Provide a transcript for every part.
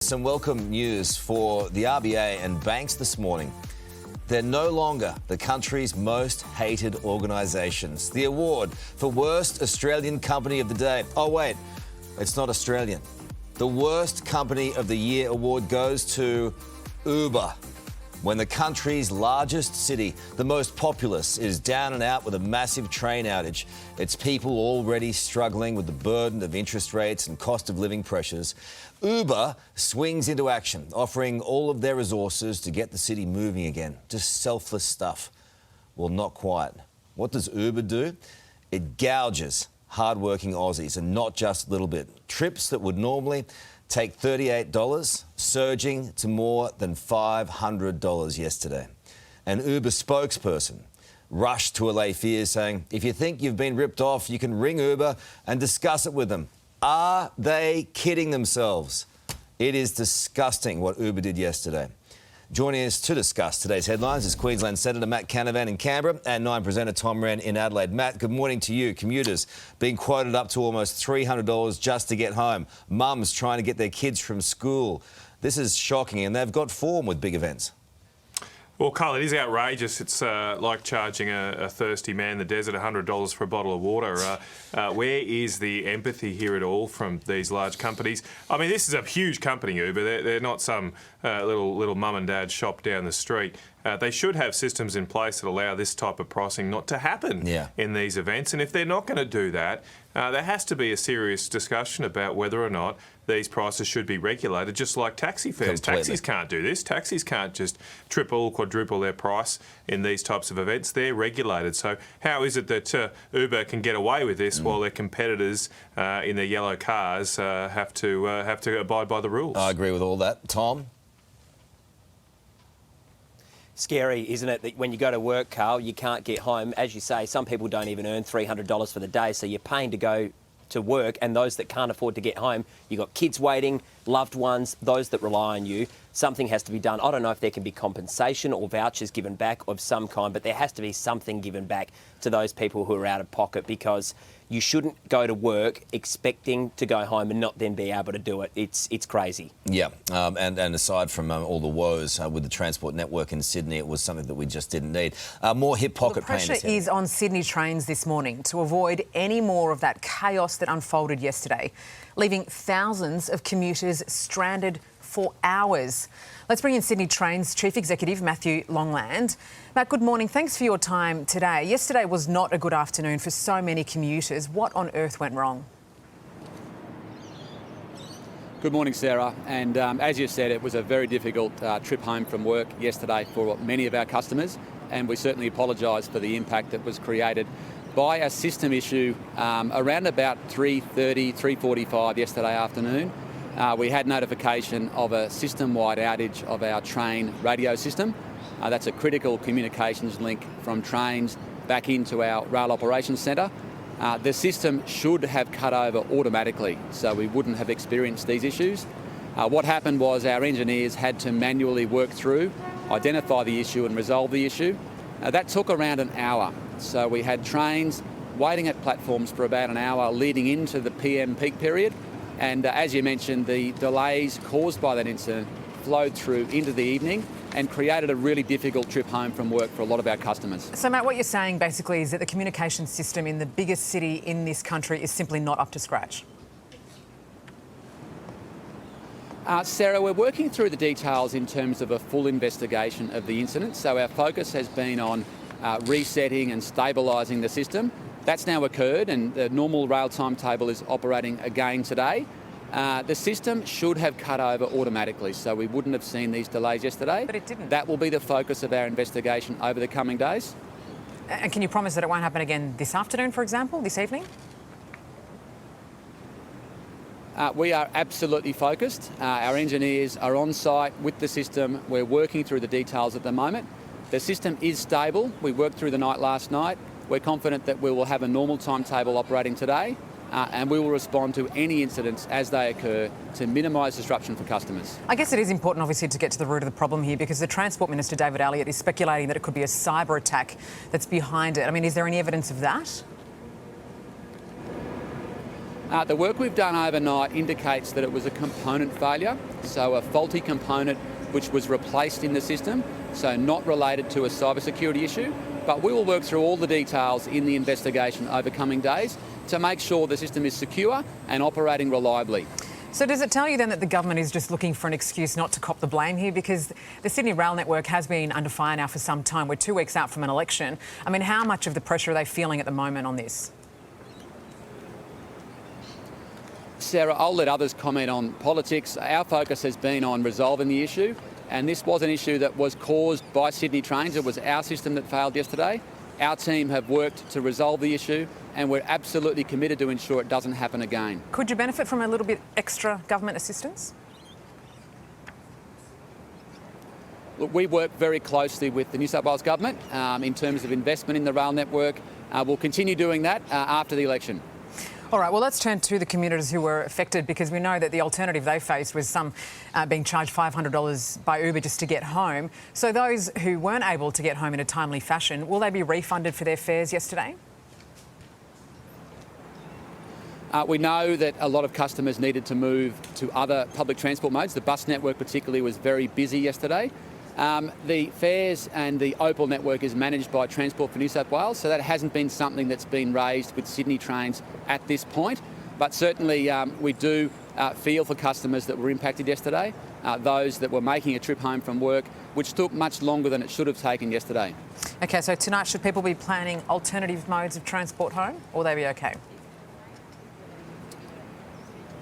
Some welcome news for the RBA and banks this morning. They're no longer the country's most hated organisations. The award for Worst Australian Company of the Day. Oh, wait, it's not Australian. The Worst Company of the Year award goes to Uber. When the country's largest city, the most populous, is down and out with a massive train outage, its people already struggling with the burden of interest rates and cost of living pressures, Uber swings into action, offering all of their resources to get the city moving again. Just selfless stuff. Well, not quite. What does Uber do? It gouges hard-working Aussies, and not just a little bit. Trips that would normally take $38, surging to more than $500 yesterday. An Uber spokesperson rushed to allay fears, saying, if you think you've been ripped off, you can ring Uber and discuss it with them. Are they kidding themselves? It is disgusting what Uber did yesterday. Joining us to discuss today's headlines is Queensland Senator Matt Canavan in Canberra and Nine presenter Tom Wren in Adelaide. Matt, good morning to you. Commuters being quoted up to almost $300 just to get home. Mums trying to get their kids from school. This is shocking, and they've got form with big events. Well, Karl, it is outrageous. It's like charging a thirsty man in the desert $100 for a bottle of water. Where is the empathy here at all from these large companies? I mean, this is a huge company, Uber. They're not some little mum and dad shop down the street. They should have systems in place that allow this type of pricing not to happen in these events. And if they're not going to do that, there has to be a serious discussion about whether or not these prices should be regulated, just like taxi fares. Completely. Taxis can't do this. Taxis can't just triple, quadruple their price in these types of events. They're regulated. So how is it that Uber can get away with this while their competitors in their yellow cars have to abide by the rules? I agree with all that. Tom? Scary, isn't it, that when you go to work, Karl, you can't get home. As you say, some people don't even earn $300 for the day, so you're paying to go to work, and those that can't afford to get home, you've got kids waiting, loved ones, those that rely on you. Something has to be done. I don't know if there can be compensation or vouchers given back of some kind, but there has to be something given back to those people who are out of pocket, because you shouldn't go to work expecting to go home and not then be able to do it. It's crazy. Yeah, and aside from all the woes with the transport network in Sydney, it was something that we just didn't need. More hip pocket pain. The pressure is on Sydney trains this morning to avoid any more of that chaos that unfolded yesterday, leaving thousands of commuters stranded for hours. Let's bring in Sydney Trains Chief Executive Matthew Longland. Matt, good morning. Thanks for your time today. Yesterday was not a good afternoon for so many commuters. What on earth went wrong? Good morning, Sarah. And as you said, it was a very difficult trip home from work yesterday for many of our customers. And we certainly apologise for the impact that was created by a system issue around about 3:30, 3:45 yesterday afternoon. We had notification of a system-wide outage of our train radio system. That's a critical communications link from trains back into our rail operations centre. The system should have cut over automatically, so we wouldn't have experienced these issues. What happened was our engineers had to manually work through, identify the issue and resolve the issue. That took around an hour. So we had trains waiting at platforms for about an hour leading into the PM peak period. And as you mentioned, the delays caused by that incident flowed through into the evening and created a really difficult trip home from work for a lot of our customers. So, Matt, what you're saying basically is that the communication system in the biggest city in this country is simply not up to scratch. Sarah, we're working through the details in terms of a full investigation of the incident. So our focus has been on resetting and stabilising the system. That's now occurred, and the normal rail timetable is operating again today. The system should have cut over automatically, so we wouldn't have seen these delays yesterday. But it didn't. That will be the focus of our investigation over the coming days. And can you promise that it won't happen again this afternoon, for example, this evening? We are absolutely focused. Our engineers are on site with the system. We're working through the details at the moment. The system is stable. We worked through the night last night. We're confident that we will have a normal timetable operating today, and we will respond to any incidents as they occur to minimise disruption for customers. I guess it is important, obviously, to get to the root of the problem here, because the Transport Minister, David Elliott, is speculating that it could be a cyber attack that's behind it. I mean, is there any evidence of that? The work we've done overnight indicates that it was a component failure, so a faulty component which was replaced in the system, so not related to a cybersecurity issue. But we will work through all the details in the investigation over coming days to make sure the system is secure and operating reliably. So does it tell you then that the government is just looking for an excuse not to cop the blame here? Because the Sydney Rail Network has been under fire now for some time. We're 2 weeks out from an election. I mean, how much of the pressure are they feeling at the moment on this? Sarah, I'll let others comment on politics. Our focus has been on resolving the issue, and this was an issue that was caused by Sydney Trains. It was our system that failed yesterday. Our team have worked to resolve the issue, and we're absolutely committed to ensure it doesn't happen again. Could you benefit from a little bit extra government assistance? Look, we work very closely with the New South Wales government in terms of investment in the rail network. We'll continue doing that after the election. All right, well, let's turn to the commuters who were affected, because we know that the alternative they faced was some being charged $500 by Uber just to get home. So those who weren't able to get home in a timely fashion, will they be refunded for their fares yesterday? We know that a lot of customers needed to move to other public transport modes. The bus network particularly was very busy yesterday. The fares and the Opal network is managed by Transport for New South Wales, so that hasn't been something that's been raised with Sydney Trains at this point. But certainly we do feel for customers that were impacted yesterday, those that were making a trip home from work, which took much longer than it should have taken yesterday. OK, so tonight should people be planning alternative modes of transport home, or will they be OK?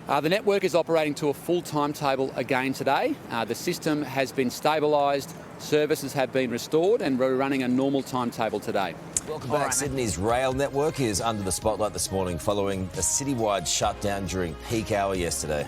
The network is operating to a full timetable again today. The system has been stabilised, services have been restored, and we're running a normal timetable today. Welcome back. Sydney's rail network is under the spotlight this morning following a citywide shutdown during peak hour yesterday.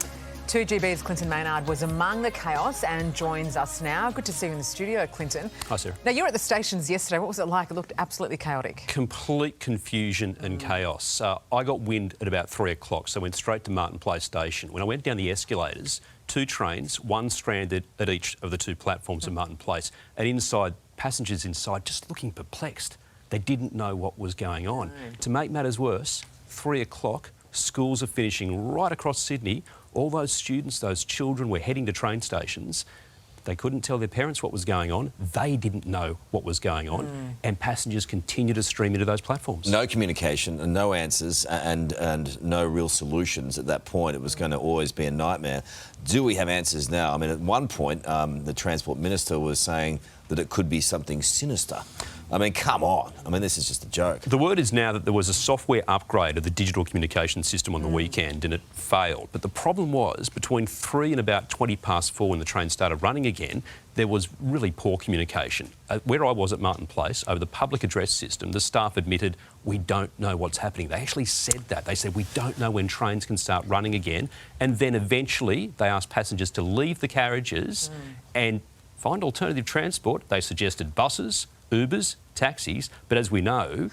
2GB's Clinton Maynard was among the chaos and joins us now. Good to see you in the studio, Clinton. Hi, Sarah. Now, you were at the stations yesterday. What was it like? It looked absolutely chaotic. Complete confusion and chaos. I got wind at about 3 o'clock, so I went straight to Martin Place Station. When I went down the escalators, 2 trains, one stranded at each of the 2 platforms of Martin Place, and inside, passengers inside just looking perplexed. They didn't know what was going on. No. To make matters worse, 3 o'clock, schools are finishing right across Sydney. All those students, those children were heading to train stations. They couldn't tell their parents what was going on. They didn't know what was going on. And passengers continue to stream into those platforms. No communication and no answers and no real solutions at that point. It was going to always be a nightmare. Do we have answers now? I mean, at one point, the Transport Minister was saying that it could be something sinister. I mean, come on. I mean, this is just a joke. The word is now that there was a software upgrade of the digital communication system on the weekend and it failed. But the problem was between 3 and about 20 past 4 when the train started running again, there was really poor communication. Where I was at Martin Place, over the public address system, the staff admitted, we don't know what's happening. They actually said that. They said, we don't know when trains can start running again. And then eventually they asked passengers to leave the carriages and find alternative transport. They suggested buses, Ubers, taxis, but as we know,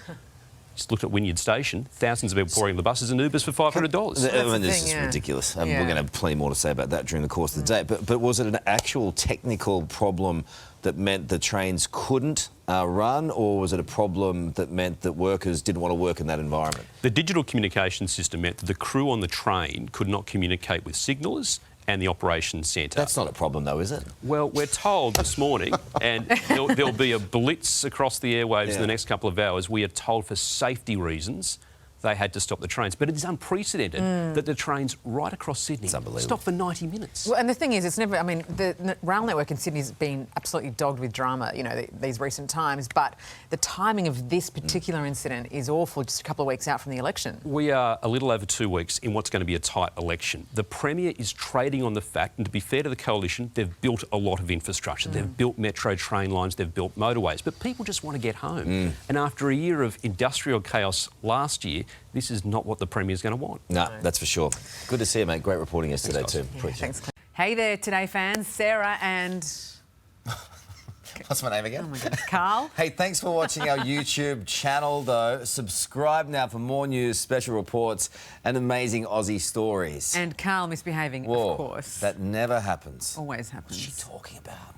just looked at Wynyard Station, thousands of people pouring the buses and Ubers for $500. I mean, this is ridiculous. We're going to have plenty more to say about that during the course of the day. But was it an actual technical problem that meant the trains couldn't run, or was it a problem that meant that workers didn't want to work in that environment? The digital communication system meant that the crew on the train could not communicate with signallers and the operations centre. That's not a problem, though, is it? Well, we're told this morning, and there'll be a blitz across the airwaves in the next couple of hours, we are told for safety reasons they had to stop the trains. But it is unprecedented that the trains right across Sydney stop for 90 minutes. Well, and the thing is, it's never, I mean, the rail network in Sydney's been absolutely dogged with drama, you know, these recent times, but the timing of this particular incident is awful, just a couple of weeks out from the election. We are a little over 2 weeks in what's going to be a tight election. The Premier is trading on the fact, and to be fair to the Coalition, they've built a lot of infrastructure. They've built metro train lines, they've built motorways, but people just want to get home. And after a year of industrial chaos last year, this is not what the Premier's going to want. No, that's for sure. Good to see you, mate. Great reporting yesterday too. Thanks. Hey there, Today fans. Sarah and... What's my name again? Oh my goodness, Karl. Hey, thanks for watching our YouTube channel, though. Subscribe now for more news, special reports and amazing Aussie stories. And Karl misbehaving, Whoa, of course. that never happens. Always happens. What's she talking about?